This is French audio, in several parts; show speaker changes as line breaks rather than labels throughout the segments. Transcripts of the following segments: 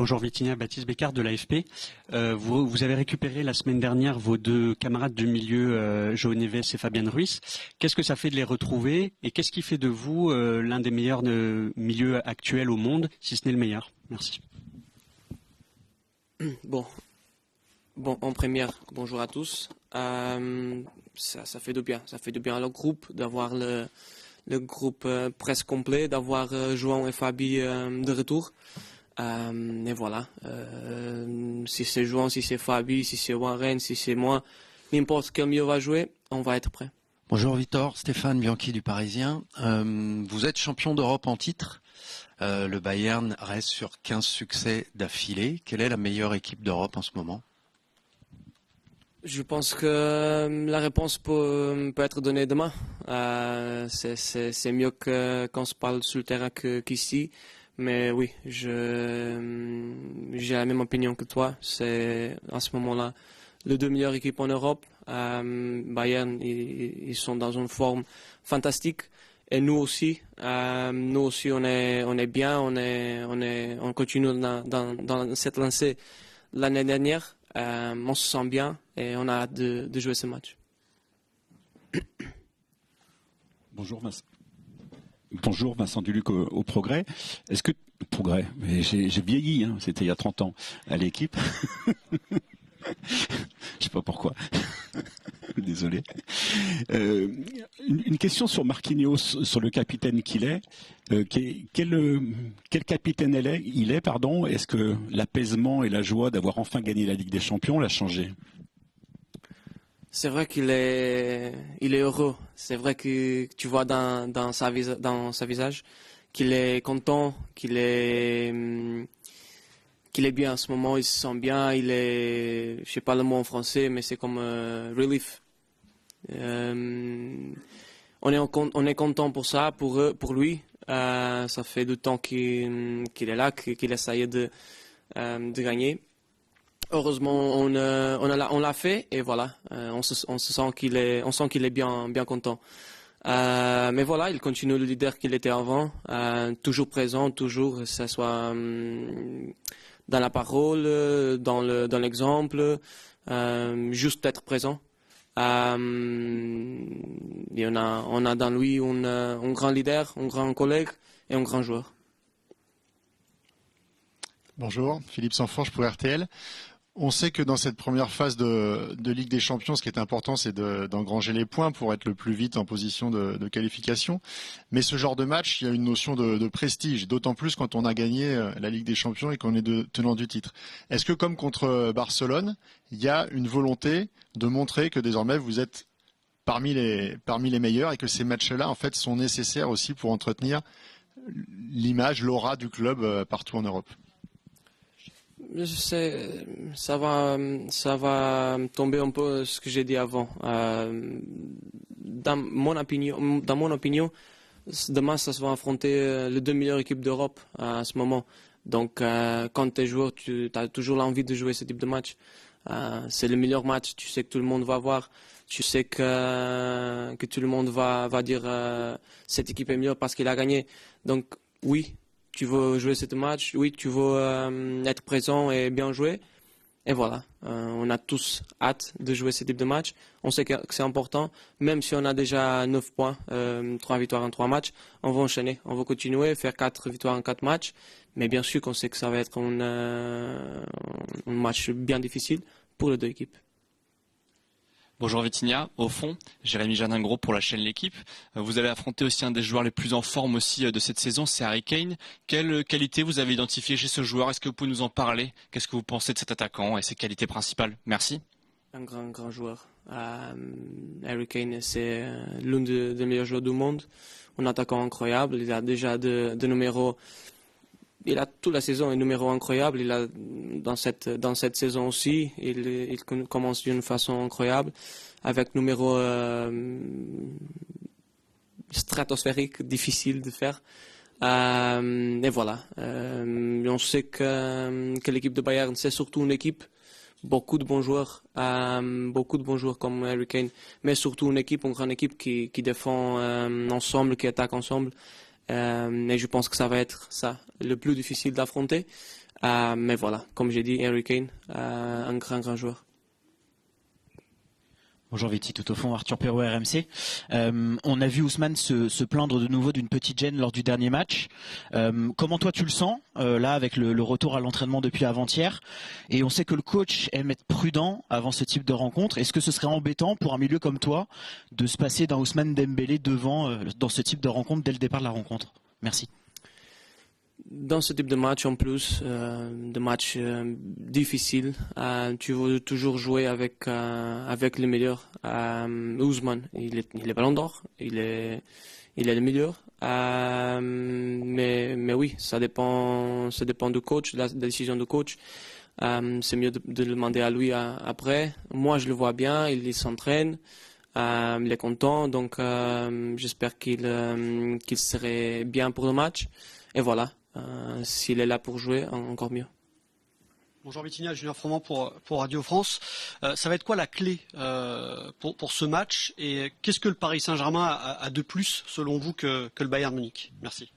Bonjour Vitinha, Baptiste Bécard de l'AFP. Vous avez récupéré la semaine dernière vos deux camarades du milieu, João Neves et Fabian Ruiz. Qu'est-ce que ça fait de les retrouver et qu'est-ce qui fait de vous l'un des meilleurs milieux actuels au monde, si ce n'est le meilleur? Merci.
Bon, en première, bonjour à tous. Ça fait du bien. Ça fait du bien à le groupe d'avoir le groupe presque complet, d'avoir João et Fabi de retour. Et voilà. Si c'est João, si c'est Fabi, si c'est Warren, si c'est moi, n'importe quel milieu va jouer, on va être prêt.
Bonjour Victor, Stéphane Bianchi du Parisien. Vous êtes champion d'Europe en titre. Le Bayern reste sur 15 succès d'affilée. Quelle est la meilleure équipe d'Europe en ce moment?
Je pense que la réponse peut être donnée demain. C'est mieux qu'on se parle sur le terrain qu'ici. Mais oui, j'ai la même opinion que toi. C'est à ce moment-là les deux meilleures équipes en Europe. Bayern, ils sont dans une forme fantastique. Et nous aussi, on est bien, on continue dans cette lancée l'année dernière. On se sent bien et on a hâte de jouer ce match.
Bonjour Vincent Duluc au Progrès. Est-ce que Progrès, mais j'ai vieilli, hein, c'était il y a 30 ans à l'équipe. Je sais pas pourquoi. Désolé. Une question sur Marquinhos, sur le capitaine qu'il est. Quel capitaine il est, pardon. Est-ce que l'apaisement et la joie d'avoir enfin gagné la Ligue des Champions l'a changé?
C'est vrai qu'il est heureux. C'est vrai que tu vois dans sa visage qu'il est content, qu'il est bien en ce moment. Il se sent bien. Il est, je sais pas le mot en français, mais c'est comme relief. On est content pour ça, pour lui. Ça fait du temps qu'il est là, qu'il essaye de gagner. Heureusement, on l'a fait et voilà, on sent qu'il est bien content. Mais voilà, il continue le leader qu'il était avant, toujours présent, toujours, que ce soit dans la parole, dans l'exemple, juste être présent. Et on a dans lui un grand leader, un grand collègue et un grand joueur.
Bonjour, Philippe Sanforge pour RTL. On sait que dans cette première phase de Ligue des Champions, ce qui est important, c'est d'engranger les points pour être le plus vite en position de qualification. Mais ce genre de match, il y a une notion de prestige, d'autant plus quand on a gagné la Ligue des Champions et qu'on est tenant du titre. Est-ce que, comme contre Barcelone, il y a une volonté de montrer que désormais vous êtes parmi les meilleurs et que ces matchs-là, en fait, sont nécessaires aussi pour entretenir l'image, l'aura du club partout en Europe?
Je sais, ça va tomber un peu ce que j'ai dit avant. Dans mon opinion, demain, ça se va affronter les deux meilleures équipes d'Europe à ce moment. Donc, quand tu es joueur, tu as toujours l'envie de jouer ce type de match. C'est le meilleur match. Tu sais que tout le monde va voir. Tu sais que tout le monde va dire cette équipe est meilleure parce qu'il a gagné. Donc, oui. Tu veux jouer ce match, oui, tu veux être présent et bien jouer. Et voilà, on a tous hâte de jouer ce type de match. On sait que c'est important, même si on a déjà 9 points, 3 victoires en 3 matchs, on va enchaîner, on va continuer, faire 4 victoires en 4 matchs. Mais bien sûr qu'on sait que ça va être un match bien difficile pour les deux équipes.
Bonjour Vitinha, au fond, Jérémy Jardin-Gros pour la chaîne L'Équipe. Vous allez affronter aussi un des joueurs les plus en forme aussi de cette saison, c'est Harry Kane. Quelle qualité vous avez identifiée chez ce joueur? Est-ce que vous pouvez nous en parler? Qu'est-ce que vous pensez de cet attaquant et ses qualités principales? Merci.
Un grand joueur. Harry Kane, c'est l'un des meilleurs joueurs du monde. Un attaquant incroyable. Il a déjà de numéros. Il a toute la saison un numéro incroyable. Il a dans cette saison aussi, il commence d'une façon incroyable avec numéro stratosphérique, difficile de faire. Et voilà. On sait que l'équipe de Bayern, c'est surtout une équipe, beaucoup de bons joueurs comme Harry Kane, mais surtout une grande équipe qui défend ensemble, qui attaque ensemble. Et je pense que ça va être ça, le plus difficile d'affronter. Mais voilà, comme j'ai dit, Harry Kane, un grand joueur.
Bonjour Viti, tout au fond, Arthur Perrault, RMC. On a vu Ousmane se plaindre de nouveau d'une petite gêne lors du dernier match. Comment toi tu le sens, là, avec le retour à l'entraînement depuis avant-hier? Et on sait que le coach aime être prudent avant ce type de rencontre. Est-ce que ce serait embêtant pour un milieu comme toi de se passer d'un Ousmane Dembélé devant dans ce type de rencontre dès le départ de la rencontre? Merci.
Dans ce type de match, en plus, de match difficile, tu veux toujours jouer avec le meilleur. Ousmane, il est Ballon d'Or, il est le meilleur. Mais oui, ça dépend du coach, de la décision du coach. C'est mieux de le demander à lui après. Moi, je le vois bien, il s'entraîne, il est content, donc j'espère qu'il serait bien pour le match. Et voilà. S'il est là pour jouer, encore mieux.
Bonjour Vitinha, Julien Froment pour Radio France. Ça va être quoi la clé pour ce match et qu'est-ce que le Paris Saint-Germain a de plus selon vous que le Bayern Munich? Merci.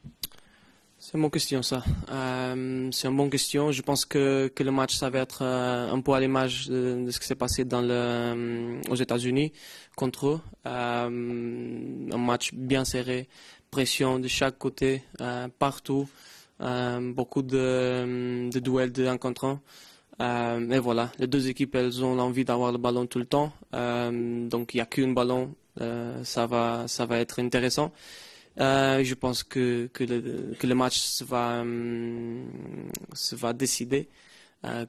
C'est une bonne question ça. C'est une bonne question. Je pense que le match ça va être un peu à l'image de ce qui s'est passé aux États-Unis contre eux. Un match bien serré, pression de chaque côté, partout. Beaucoup de duels de 1 contre 1. Et voilà, les deux équipes, elles ont envie d'avoir le ballon tout le temps. Donc il n'y a qu'un ballon, ça va être intéressant. Je pense que le match se va décider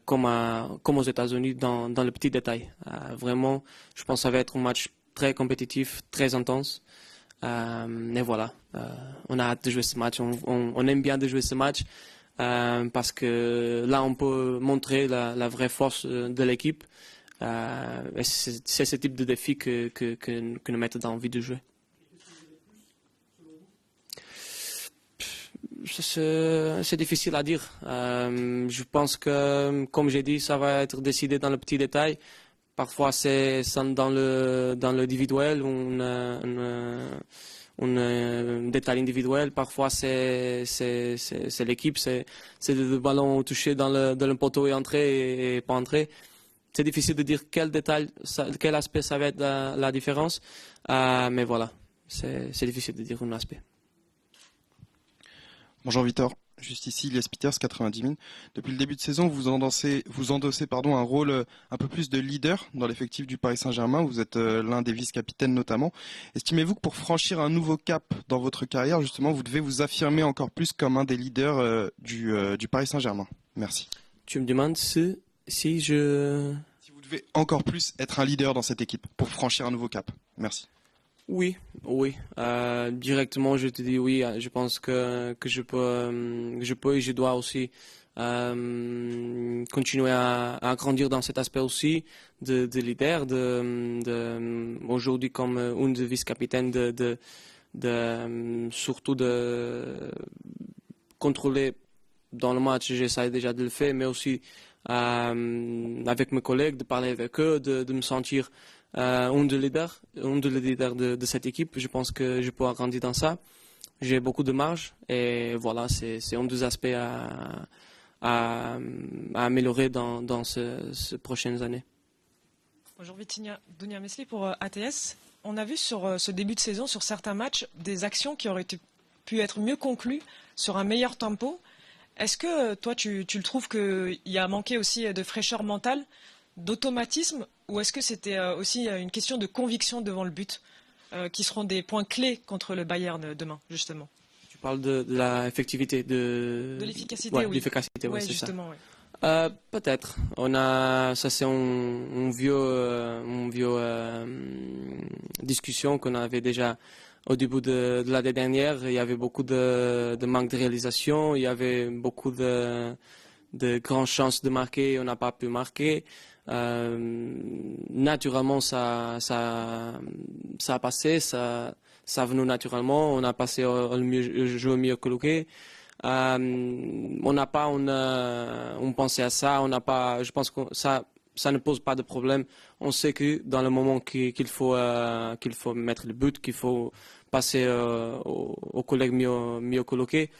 comme aux États-Unis dans le petit détail. Vraiment, je pense que ça va être un match très compétitif, très intense. Et voilà, on a hâte de jouer ce match, on aime bien de jouer ce match parce que là on peut montrer la vraie force de l'équipe. Et c'est ce type de défi que nous mettons envie de jouer. C'est difficile à dire. Je pense que, comme j'ai dit, ça va être décidé dans le petit détail. Parfois, c'est dans l'individuel, un détail individuel. Parfois, c'est l'équipe, c'est le ballon touché dans le poteau et entré et pas entré. C'est difficile de dire quel détail, quel aspect ça va être la différence. Mais voilà, c'est difficile de dire un aspect.
Bonjour Victor, juste ici, Elias Peters, 90 000. Depuis le début de saison, vous endossez un rôle un peu plus de leader dans l'effectif du Paris Saint-Germain. Vous êtes l'un des vice-capitaines notamment. Estimez-vous que pour franchir un nouveau cap dans votre carrière, justement, vous devez vous affirmer encore plus comme un des leaders du Paris Saint-Germain? Merci.
Tu me demandes si
vous devez encore plus être un leader dans cette équipe pour franchir un nouveau cap. Merci.
Oui. Directement, je te dis oui. Je pense que je peux et je dois aussi continuer à grandir dans cet aspect aussi de leader, aujourd'hui comme une des vice-capitaines surtout de contrôler dans le match. J'essaie déjà de le faire, mais aussi avec mes collègues, de parler avec eux, de me sentir un des leaders de cette équipe. Je pense que je peux agrandir dans ça. J'ai beaucoup de marge et voilà, c'est un des aspects à améliorer dans ces prochaines années.
Bonjour Vitinha, Dunia Mesli pour ATS. On a vu sur ce début de saison, sur certains matchs, des actions qui auraient pu être mieux conclues sur un meilleur tempo. Est-ce que toi, tu le trouves qu'il y a manqué aussi de fraîcheur mentale, d'automatisme, ou est-ce que c'était aussi une question de conviction devant le but, qui seront des points clés contre le Bayern demain, justement?
Tu parles de la effectivité, de
l'efficacité,
oui.
L'efficacité,
oui,
c'est
justement,
ça.
Oui. Peut-être. Ça c'est une vieux discussion qu'on avait déjà au début de l'année dernière. Il y avait beaucoup de manque de réalisation, il y avait beaucoup de grandes chances de marquer, on n'a pas pu marquer. Naturellement, ça a passé, ça a venu naturellement. On a passé au jeu mieux coloqué. On n'a pas on pensait à ça. On n'a pas. Je pense que ça ne pose pas de problème. On sait que dans le moment qu'il faut mettre le but, qu'il faut passer aux collègues mieux coloqués.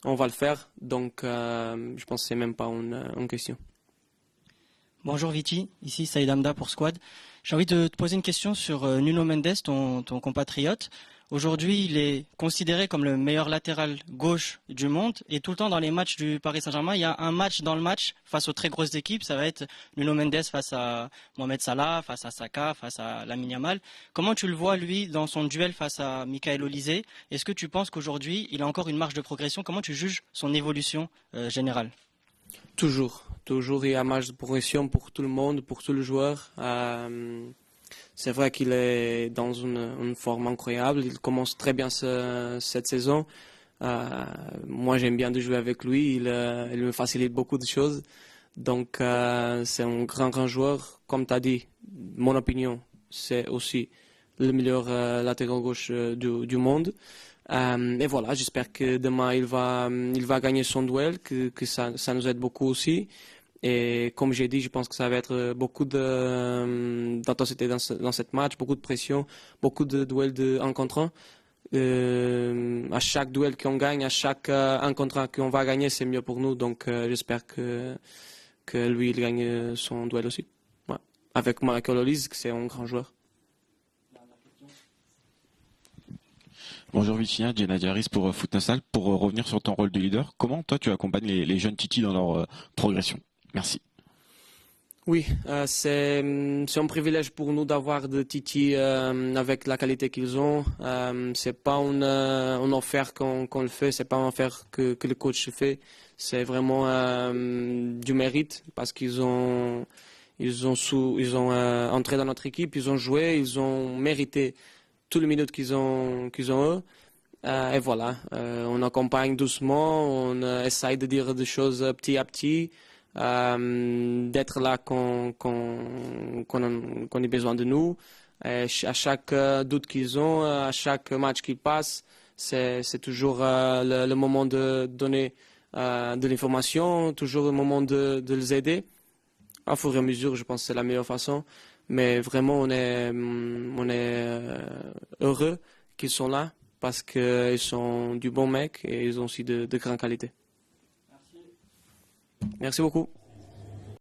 on va le faire. Donc, je pense que c'est même pas une question.
Bonjour Viti, ici Saïd Hamda pour Squad. J'ai envie de te poser une question sur Nuno Mendes, ton compatriote. Aujourd'hui, il est considéré comme le meilleur latéral gauche du monde et tout le temps dans les matchs du Paris Saint-Germain, il y a un match dans le match face aux très grosses équipes. Ça va être Nuno Mendes face à Mohamed Salah, face à Saka, face à Lamine Yamal. Comment tu le vois, lui, dans son duel face à Michael Olise? Est-ce que tu penses qu'aujourd'hui, il a encore une marge de progression? Comment tu juges son évolution générale?
Toujours il y a marge de progression pour tout le monde, pour tous les joueurs. C'est vrai qu'il est dans une forme incroyable. Il commence très bien cette saison. Moi, j'aime bien de jouer avec lui. Il me facilite beaucoup de choses. Donc, c'est un grand joueur. Comme tu as dit, mon opinion, c'est aussi le meilleur latéral gauche du monde. Et voilà, j'espère que demain, il va gagner son duel, que ça nous aide beaucoup aussi. Et comme j'ai dit, je pense que ça va être beaucoup d'intensité dans cette match, beaucoup de pression, beaucoup de duels de 1 contre 1. À chaque duel qu'on gagne, à chaque 1 contre 1 qu'on va gagner, c'est mieux pour nous. Donc j'espère que lui, il gagne son duel aussi. Ouais. Avec Michael Olise, c'est un grand joueur.
Bonjour Vitinha, Jenna Diaris pour Foot National. Pour revenir sur ton rôle de leader, comment toi tu accompagnes les jeunes Titi dans leur progression? Merci.
Oui, c'est un privilège pour nous d'avoir des Titi avec la qualité qu'ils ont. C'est pas une affaire qu'on le fait, c'est pas une affaire que le coach fait. C'est vraiment du mérite parce qu'ils ont entré dans notre équipe, ils ont joué, ils ont mérité toutes les minutes qu'ils ont eux. Et voilà, on accompagne doucement, on essaye de dire des choses petit à petit. D'être là quand a besoin de nous. Et à chaque doute qu'ils ont, à chaque match qu'ils passent, c'est toujours le moment de donner de l'information, toujours le moment de les aider. À fur et à mesure, je pense que c'est la meilleure façon. Mais vraiment, on est heureux qu'ils sont là parce qu'ils sont du bon mec et ils ont aussi de grandes qualités. Merci beaucoup.